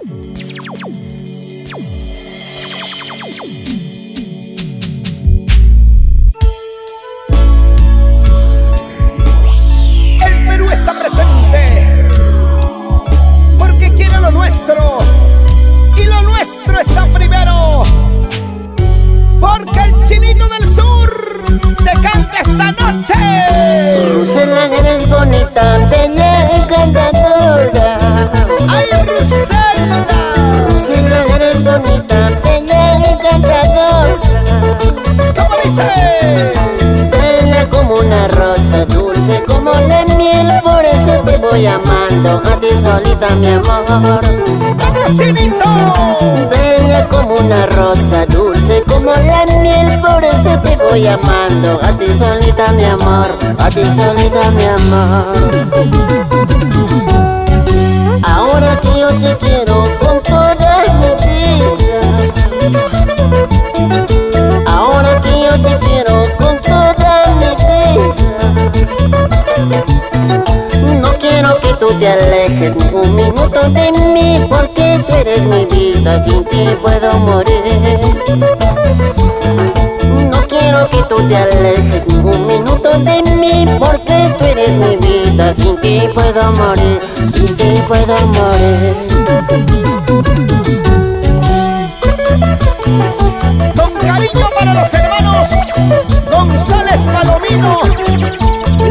El Perú está presente porque quiere lo nuestro y lo nuestro está primero. Porque el Chinito del Sur te canta esta noche. Rusela, eres bonita, bella, encantadora. ¡Ay, Rusela! Rusela, eres bonita, bella, encantadora. ¿Cómo dice? Bella como una rosa, dulce como la miel. Por eso te voy amando, a ti solita, mi amor. ¡Vamos, Chinito! Bella como una rosa, dulce como la miel. Por eso te voy amando, a ti solita, mi amor. A ti solita, mi amor. Ahora que yo te quiero con toda mi vida. Ahora que yo te quiero con toda mi vida. No quiero que tú te alejes ni un minuto de mí, porque tú eres mi vida, sin ti puedo morir. No quiero que tú te alejes ni un minuto de mí, porque tú eres mi vida, sin ti puedo morir, sin ti puedo morir. Con cariño para los hermanos González Palomino,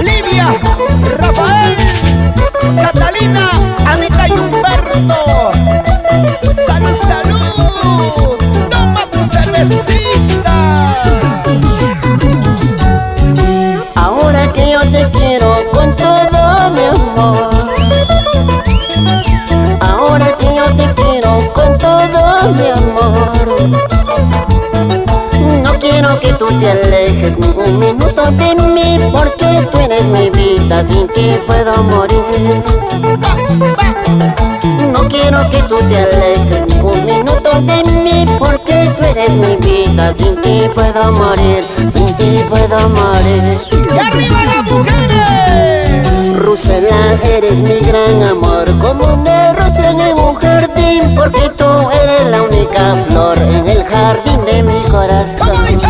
Livia, Rafael, Catalina, Anita y Humberto. ¡Salud, salud! ¡Toma tu cervecita! Ahora que yo te quiero con todo mi amor. Ahora que yo te quiero con todo mi amor. No quiero que tú te alejes ni un minuto de mí, porque tú eres mi vida, sin ti puedo morir. No quiero que tú te alejes ni un minuto de mí, porque tú eres mi vida, sin ti puedo morir, sin ti puedo morir. ¡Y arriba las mujeres! Rusela, eres mi gran amor, como una rosa en un jardín, porque tú eres la única flor en el jardín de mi corazón. ¿Cómo dice?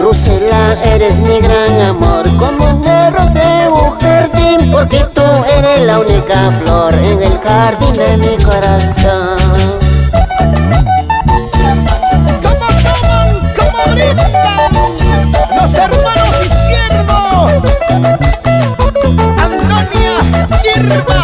Rusela, eres mi gran amor, como una rosa en un jardín, porque tú eres la única flor en el jardín de mi corazón. ¿Cómo brindan los hermanos Izquierdo? Antonia, Irma,